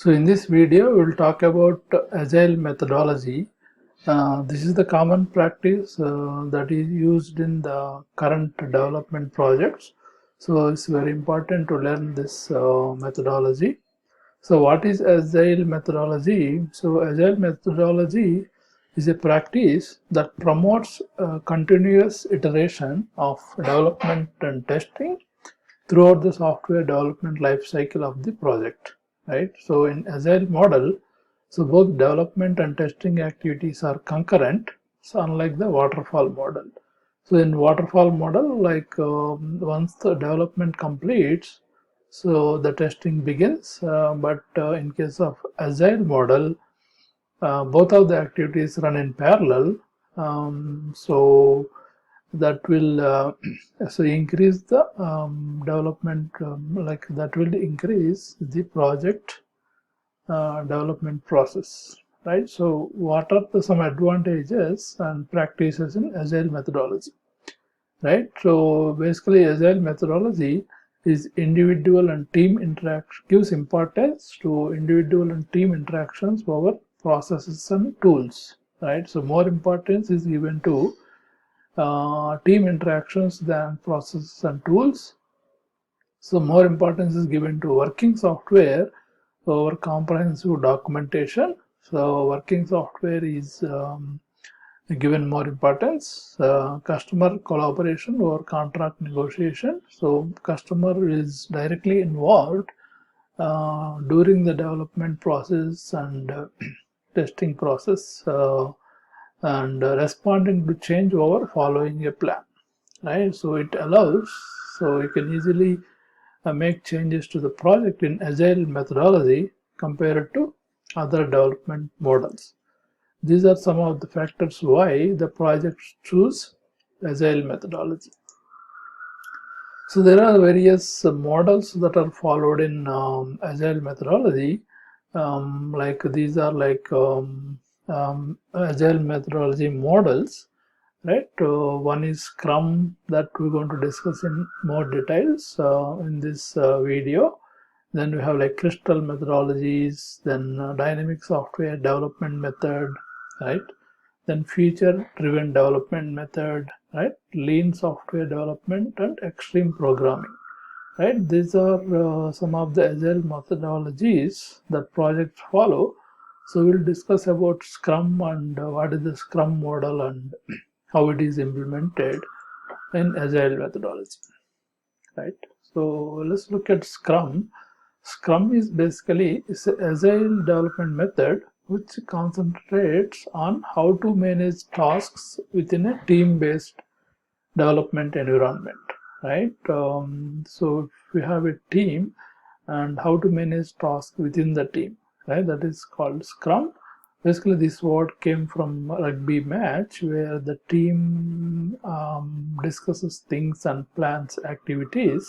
So in this video, we will talk about Agile methodology. This is the common practice that is used in the current development projects. So it's very important to learn this methodology. So what is Agile methodology? So Agile methodology is a practice that promotes continuous iteration of development and testing throughout the software development life cycle of the project, right? So in Agile model, so both development and testing activities are concurrent, so unlike the Waterfall model. So in Waterfall model, once the development completes, so the testing begins, but in case of Agile model, both of the activities run in parallel. So that will so increase the development, that will increase the project development process, right? So what are some advantages and practices in Agile methodology, right? So basically Agile methodology is individual and team interaction, gives importance to individual and team interactions over processes and tools, right? So more importance is given to team interactions than processes and tools. So more importance is given to working software over comprehensive documentation. So working software is given more importance. Customer collaboration over contract negotiation. So customer is directly involved during the development process and testing process. And responding to change over following a plan, right? So it allows, so you can easily make changes to the project in Agile methodology compared to other development models. These are some of the factors why the projects choose Agile methodology. So there are various models that are followed in Agile methodology. These are Agile methodology models, right? One is Scrum, that we're going to discuss in more details in this video. Then we have like Crystal methodologies, then dynamic software development method, right? Then feature-driven development method, right? Lean software development and extreme programming, right? These are some of the Agile methodologies that projects follow. So we'll discuss about Scrum and what is the Scrum model and how it is implemented in Agile methodology, right? So let's look at Scrum. Scrum is basically an Agile development method which concentrates on how to manage tasks within a team-based development environment, right? So if we have a team and how to manage tasks within the team, right? That is called Scrum. Basically, this word came from a rugby match where the team discusses things and plans activities.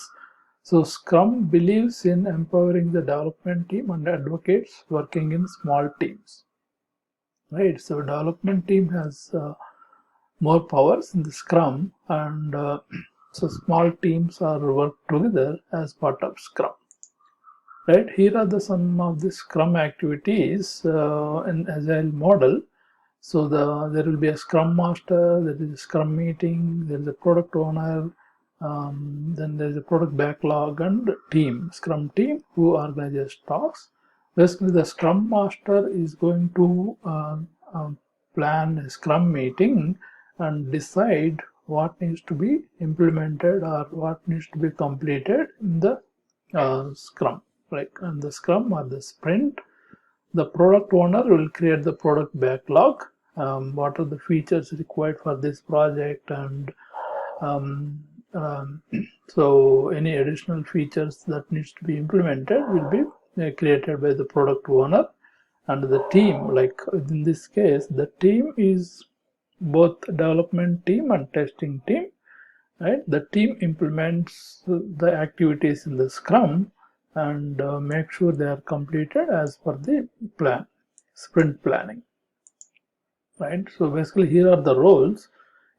So Scrum believes in empowering the development team and advocates working in small teams, right? So development team has more powers in the Scrum, and so small teams are work together as part of Scrum. Right, here are some of the Scrum activities in Agile model. So there will be a Scrum Master, there is a Scrum meeting, there is a product owner, then there is a product backlog and team, Scrum team who organizes tasks. Basically, the Scrum Master is going to plan a Scrum meeting and decide what needs to be implemented or what needs to be completed in the Scrum. Like on the Scrum or the sprint, the product owner will create the product backlog. What are the features required for this project, and so any additional features that needs to be implemented will be created by the product owner. And the team, like in this case, the team is both development team and testing team, right? The team implements the activities in the Scrum and make sure they are completed as per the plan, sprint planning, right? So basically here are the roles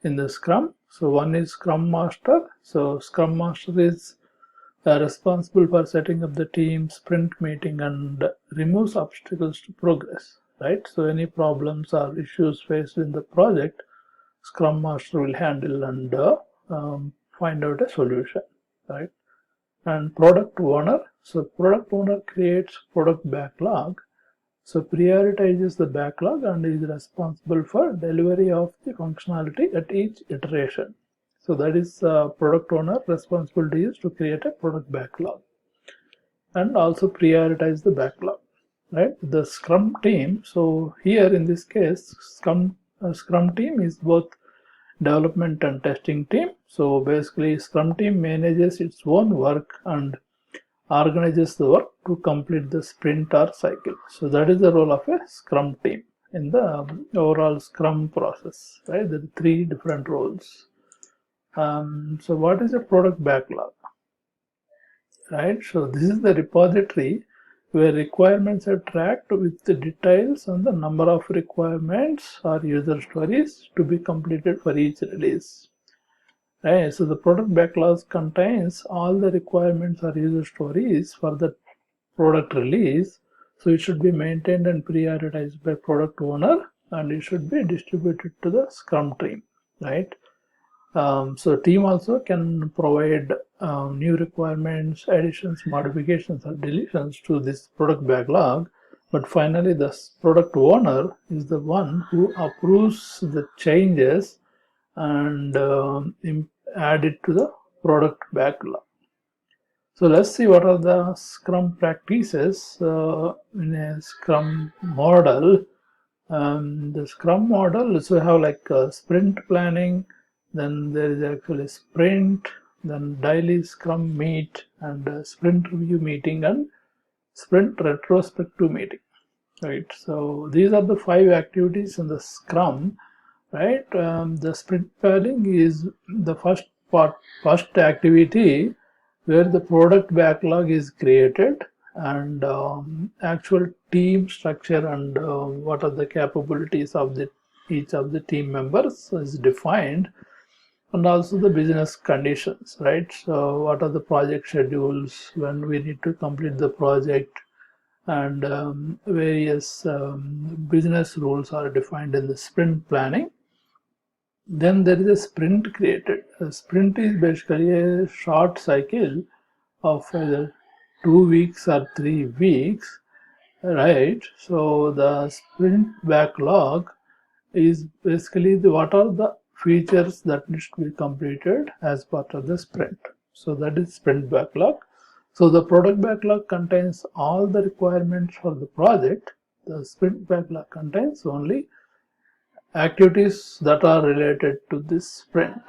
in the Scrum. So one is Scrum Master. So Scrum Master is responsible for setting up the team, sprint meeting, and removes obstacles to progress, right? So any problems or issues faced in the project, Scrum Master will handle and find out a solution, right? And product owner, so product owner creates product backlog, so prioritizes the backlog and is responsible for delivery of the functionality at each iteration. So that is product owner responsibility is to create a product backlog and also prioritize the backlog, right? The Scrum team, so here in this case, Scrum team is both development and testing team. So basically Scrum team manages its own work and organizes the work to complete the sprint or cycle. So that is the role of a Scrum team in the overall Scrum process, right? There are three different roles. So what is a product backlog, right? So this is the repository where requirements are tracked with the details on the number of requirements or user stories to be completed for each release. Right, so the product backlog contains all the requirements or user stories for the product release. So it should be maintained and prioritized by product owner, and it should be distributed to the Scrum team, right? So team also can provide new requirements, additions, modifications, or deletions to this product backlog. But finally, the product owner is the one who approves the changes and add it to the product backlog. So let's see what are the Scrum practices in a Scrum model. The Scrum model, so we have like sprint planning, then there is actually sprint, then daily Scrum meet, and sprint review meeting, and sprint retrospective meeting, right? So these are the 5 activities in the Scrum, right? The sprint planning is the first activity where the product backlog is created and actual team structure and what are the capabilities of each of the team members is defined, and also the business conditions, right? So what are the project schedules, when we need to complete the project, and various business rules are defined in the sprint planning. Then there is a sprint created. A sprint is basically a short cycle of either 2 weeks or 3 weeks, right? So the sprint backlog is basically what are the features that need to be completed as part of the sprint. So that is sprint backlog. So the product backlog contains all the requirements for the project. The sprint backlog contains only activities that are related to this sprint,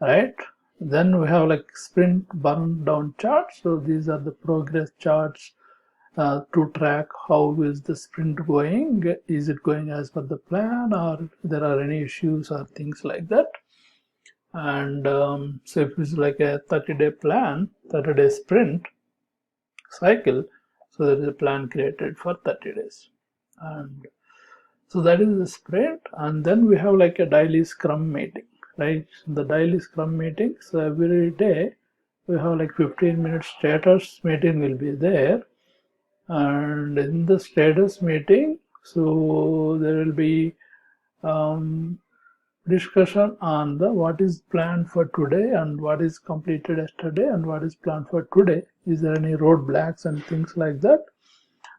right? Then we have like sprint burn down charts. So these are the progress charts to track how is the sprint going. Is it going as per the plan, or there are any issues or things like that? And so if it's like a 30-day plan, 30-day sprint cycle, so there is a plan created for 30 days. And so that is the sprint. And then we have like a daily Scrum meeting, right? The daily Scrum meeting, so every day we have like 15-minute status meeting will be there. And in the status meeting, so there will be discussion on the what is planned for today and what is completed yesterday and what is planned for today. Is there any roadblocks and things like that?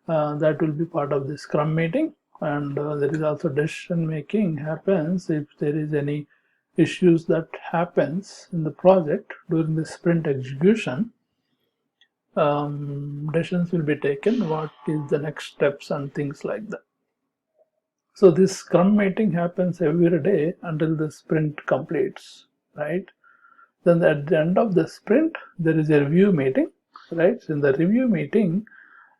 That will be part of the Scrum meeting. And there is also decision making happens if there is any issues that happens in the project during the sprint execution. Decisions will be taken, what is the next steps and things like that. So this Scrum meeting happens every day until the sprint completes, right? Then at the end of the sprint, there is a review meeting, right? In the review meeting,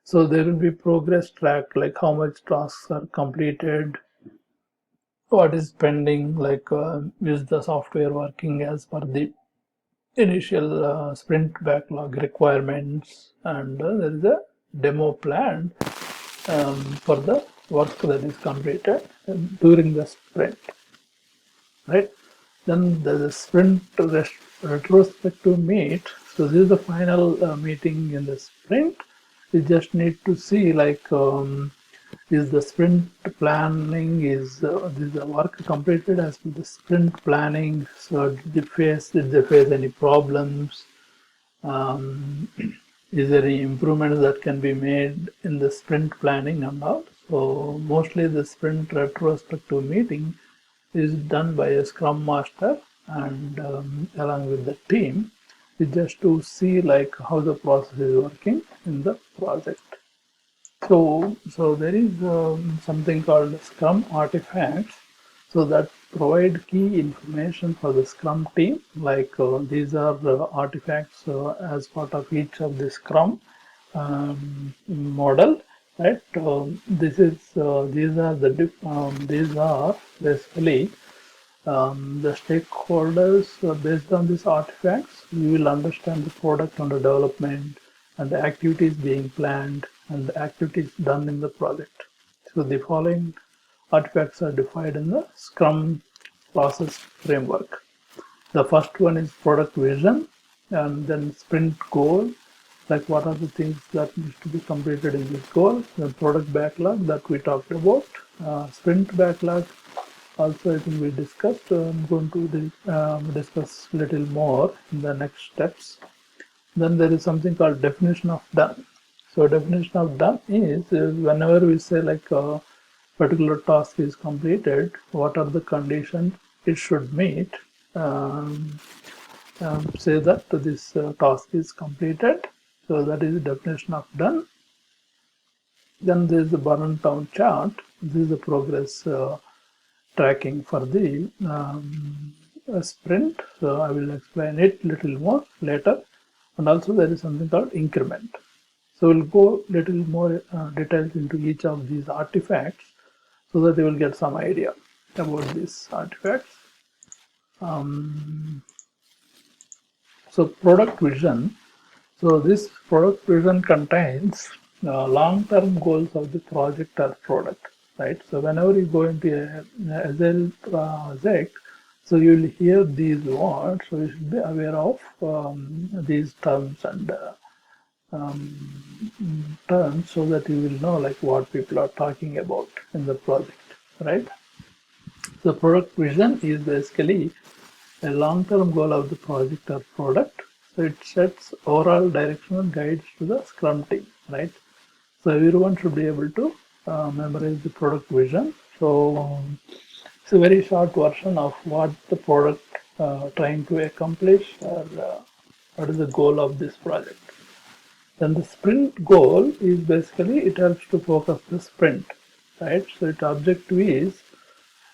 so there will be progress track, like how much tasks are completed, what is pending, like is the software working as per the initial sprint backlog requirements, and there is a demo plan for the work that is completed during the sprint, right? Then the sprint retrospective meet. So this is the final meeting in the sprint. We just need to see like is the sprint planning is the work completed as per the sprint planning. So did they face any problems? Um, is there any improvements that can be made in the sprint planning and all? So mostly the sprint retrospective meeting is done by a scrum master and along with the team, is just to see like how the process is working in the project. So there is something called Scrum artifacts. So that provide key information for the Scrum team. Like these are artifacts as part of each of the Scrum model, right? These are basically the stakeholders. Based on these artifacts, we will understand the product under development and the activities being planned and the activities done in the project. So the following artifacts are defined in the Scrum process framework. The first one is product vision, and then sprint goal, like what are the things that needs to be completed in this goal. The product backlog that we talked about, sprint backlog also I think we discussed. I'm going to discuss a little more in the next steps. Then there is something called definition of done. So definition of done is whenever we say like a particular task is completed, what are the conditions it should meet. Say that this task is completed. So that is the definition of done. Then there is the burn down chart. This is the progress tracking for the sprint. So I will explain it little more later. And also there is something called increment. So we'll go little more details into each of these artifacts so that you will get some idea about these artifacts. So product vision. So this product vision contains long-term goals of the project or product, right? So whenever you go into a Agile project, so you will hear these words. So you should be aware of these terms and terms so that you will know like what people are talking about in the project, right? The product vision is basically a long-term goal of the project or product. So it sets overall directional guides to the Scrum team, right? So everyone should be able to memorize the product vision. So it's a very short version of what the product trying to accomplish or what is the goal of this project. Then the sprint goal is basically it helps to focus the sprint, right? So its objective is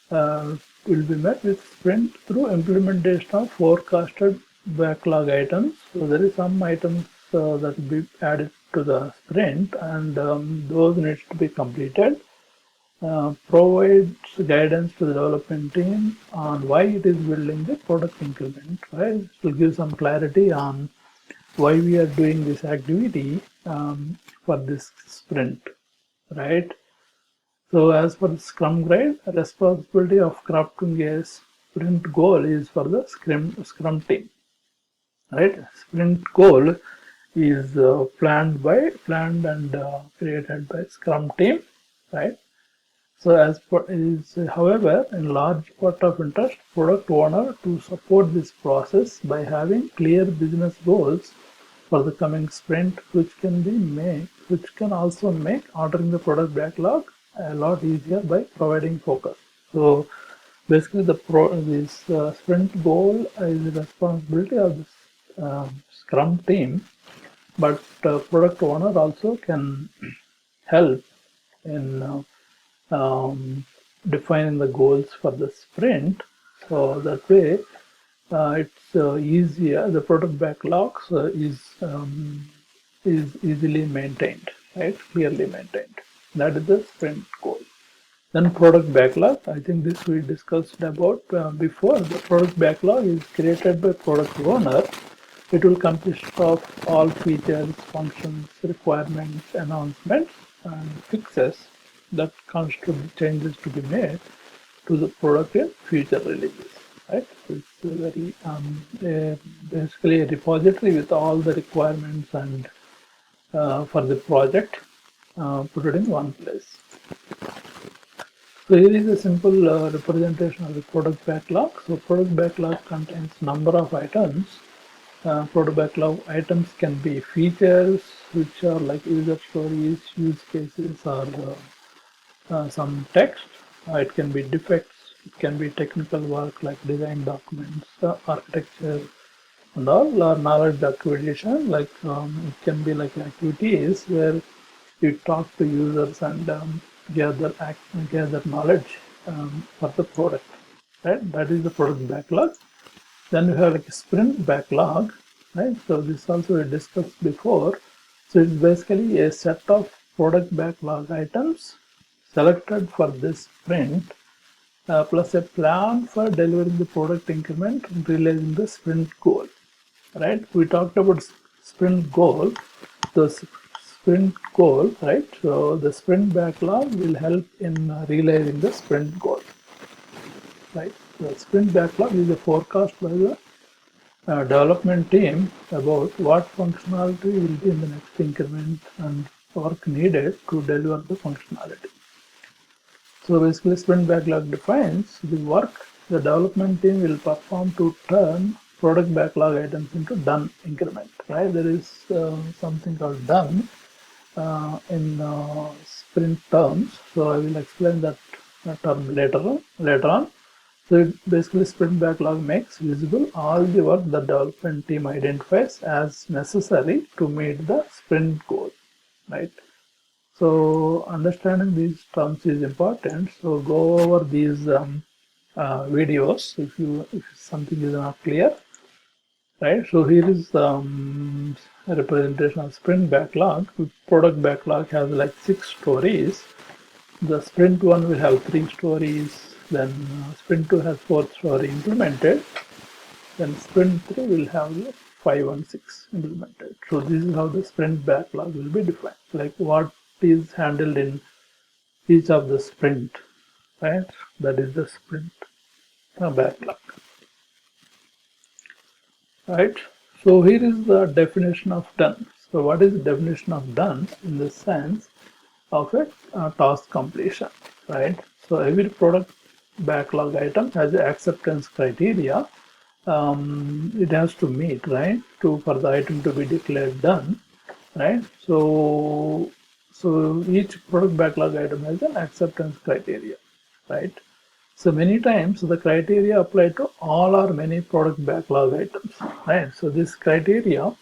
will be met with sprint through implementation of forecasted backlog items. So there is some items that will be added to the sprint, and those needs to be completed. Provides guidance to the development team on why it is building the product increment. Right, it will give some clarity on why we are doing this activity for this sprint, right? So as for the Scrum Guide, responsibility of crafting a sprint goal is for the Scrum team, right? Sprint goal is planned and created by Scrum team, right? So as for is however, in large part of interest, product owner to support this process by having clear business goals for the coming sprint, which can also make ordering the product backlog a lot easier by providing focus. So basically, this sprint goal is the responsibility of this Scrum team, but product owner also can help in defining the goals for the sprint. So that way, it's easier. The product backlogs is easily maintained, right? Clearly maintained. That is the sprint goal. Then product backlog. I think this we discussed about before. The product backlog is created by product owner. It will consist of all features, functions, requirements, announcements, and fixes that constitute the changes to be made to the product in future releases. right? So it's basically a repository with all the requirements and for the project put it in one place. So here is a simple representation of the product backlog. So product backlog contains number of items. Product backlog items can be features, which are like user stories, use cases, or some text. It can be defects. It can be technical work like design documents, architecture, and all, or knowledge acquisition. Like it can be like activities where you talk to users and gather knowledge for the product. Right, that is the product backlog. Then we have like a sprint backlog, right? So this also we discussed before. So it's basically a set of product backlog items selected for this sprint, plus a plan for delivering the product increment and realizing the sprint goal. Right? We talked about sprint goal. The sprint goal, right? So the sprint backlog will help in realizing the sprint goal. Right? The sprint backlog is a forecast by the development team about what functionality will be in the next increment and work needed to deliver the functionality. So basically sprint backlog defines the work the development team will perform to turn product backlog items into done increment, right? There is something called done in sprint terms. So I will explain that term later on. So basically sprint backlog makes visible all the work the development team identifies as necessary to meet the sprint goal, right? So understanding these terms is important. So go over these videos if something is not clear, right? So here is a representation of sprint backlog. Product backlog has like 6 stories. The sprint 1 will have 3 stories. Then sprint 2 has 4th story implemented. Then sprint 3 will have 5 and 6 implemented. So this is how the sprint backlog will be defined. Like what is handled in each of the sprint, right? That is the sprint backlog, right? So here is the definition of done. So what is the definition of done in the sense of a task completion, right? So every product backlog item has an acceptance criteria. It has to meet, right, for the item to be declared done, right? So each product backlog item has an acceptance criteria, right? So many times the criteria apply to all or many product backlog items, right? So this criteria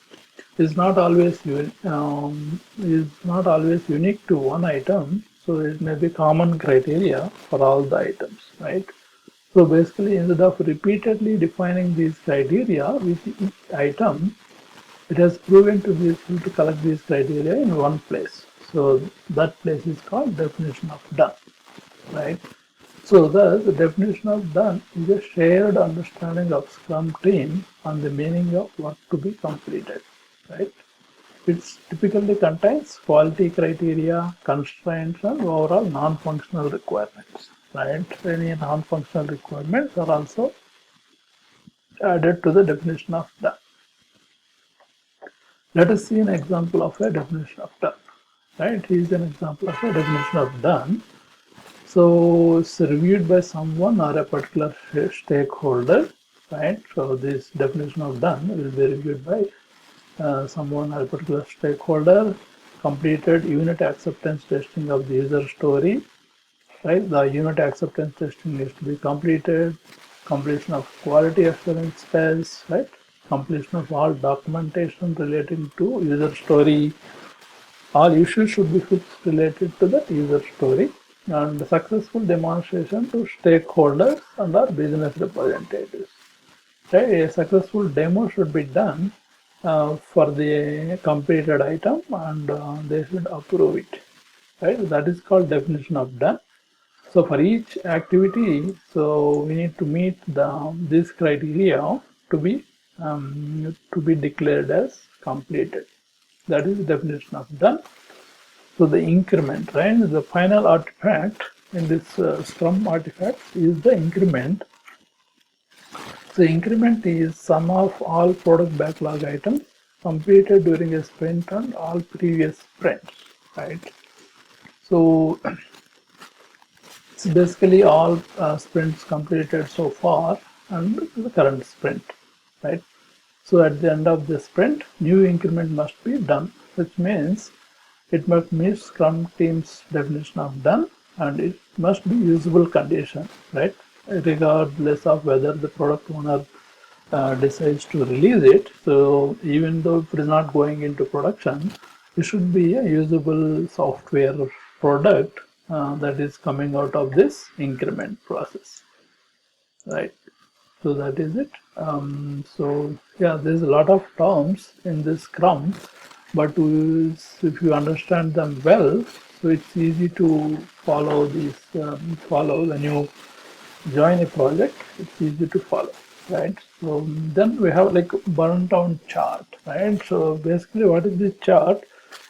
is not always unique to one item. So it may be common criteria for all the items, right? So basically, instead of repeatedly defining these criteria with each item, it has proven to be useful to collect these criteria in one place. So that place is called definition of done, right? So thus, the definition of done is a shared understanding of Scrum team on the meaning of work to be completed, right? It typically contains quality criteria, constraints, and overall non-functional requirements, right? Any non-functional requirements are also added to the definition of done. Let us see an example of a definition of done, right? Here is an example of a definition of done. So it's reviewed by someone or a particular stakeholder, right? So this definition of done will be reviewed by someone or a particular stakeholder. Completed unit acceptance testing of the user story, right? The unit acceptance testing needs to be completed. Completion of quality assurance tests, right? Completion of all documentation relating to user story. All issues should be fixed related to the user story, and successful demonstration to stakeholders and our business representatives. Right? A successful demo should be done for the completed item, and they should approve it. Right? That is called definition of done. So for each activity, so we need to meet this criteria to be declared as completed. That is the definition of done. So the increment, right? The final artifact in this Scrum artifact is the increment. So increment is sum of all product backlog items completed during a sprint and all previous sprints, right? So it's basically all sprints completed so far and the current sprint, right? So at the end of the sprint, new increment must be done, which means it must meet Scrum team's definition of done, and it must be usable condition, right? Regardless of whether the product owner decides to release it. So even though it is not going into production, it should be a usable software product that is coming out of this increment process, right? So that is it. So yeah, there's a lot of terms in this Scrum, but if you understand them well, so it's easy to follow these. Follow when you join a project, it's easy to follow, right? So then we have like burn down chart, right? So basically, what is this chart?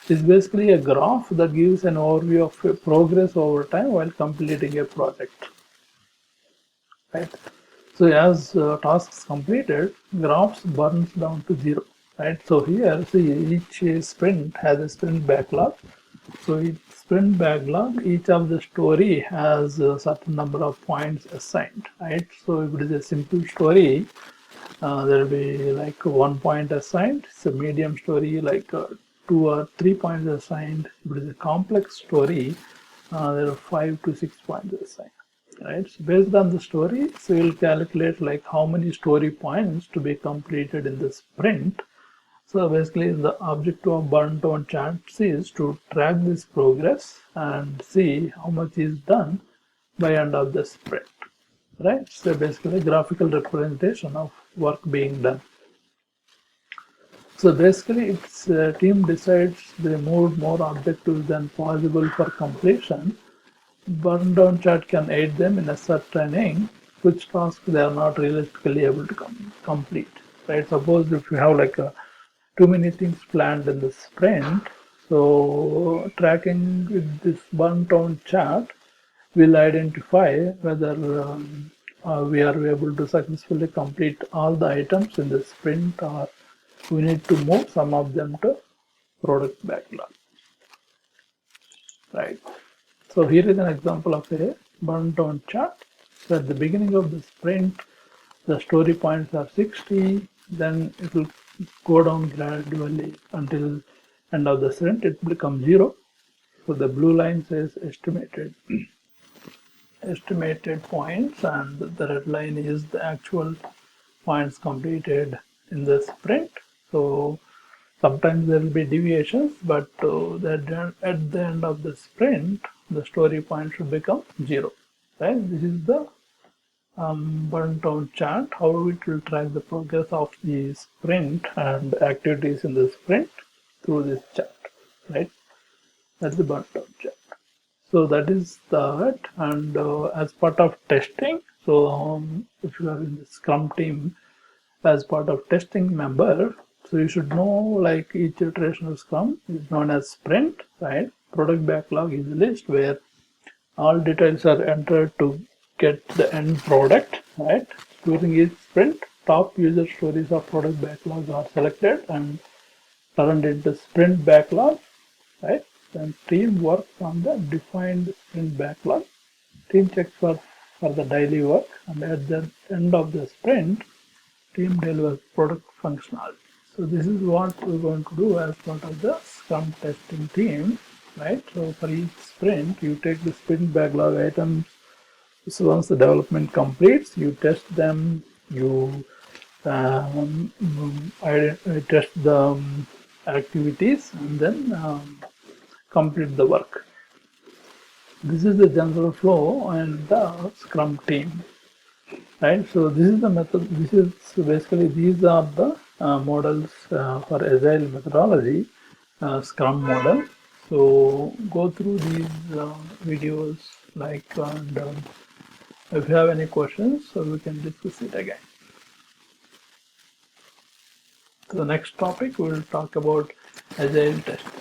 Is basically a graph that gives an overview of progress over time while completing a project, right? So as tasks completed, graphs burns down to zero, right? So here, see, each sprint has a sprint backlog. So each sprint backlog, each of the story has a certain number of points assigned, right? So if it is a simple story, there will be like 1 point assigned. It's a medium story, like 2 or 3 points assigned. If it is a complex story, there are 5 to 6 points assigned. Right. So based on the story, so we'll calculate like how many story points to be completed in the sprint. So basically, the objective of burn down charts is to track this progress and see how much is done by end of the sprint. Right. So basically, graphical representation of work being done. So basically, its team decides they moved more objectives than possible for completion. Burn down chart can aid them in ascertaining which task they are not realistically able to complete. Right? Suppose if you have like too many things planned in the sprint, so tracking with this burn down chart will identify whether we are able to successfully complete all the items in the sprint, or we need to move some of them to product backlog. Right? So here is an example of a burn down chart. So at the beginning of the sprint, the story points are 60, then it will go down gradually until end of the sprint, it will become 0. So the blue line says estimated points, and the red line is the actual points completed in the sprint. So sometimes there will be deviations, but at the end of the sprint, the story point should become 0. Right? This is the burn down chart, how it will track the progress of the sprint and activities in the sprint through this chart. Right? That's the burn down chart. So that is that, and as part of testing, so if you are in the Scrum team as part of testing member, so you should know like each iteration of Scrum is known as sprint, right? Product backlog is a list where all details are entered to get the end product, right? During each sprint, top user stories of product backlog are selected and turned into sprint backlog, right? Then team works on the defined sprint backlog. Team checks for the daily work, and at the end of the sprint, team delivers product functionality. So this is what we're going to do as part of the Scrum testing team, right? So for each sprint, you take the sprint backlog items. So once the development completes, you test them, you test the activities, and then complete the work. This is the general flow and the Scrum team, right? So this is the method. This is basically these are the models for Agile methodology, Scrum model. So go through these videos, like, and if you have any questions, so we can discuss it again. So the next topic we will talk about Agile testing.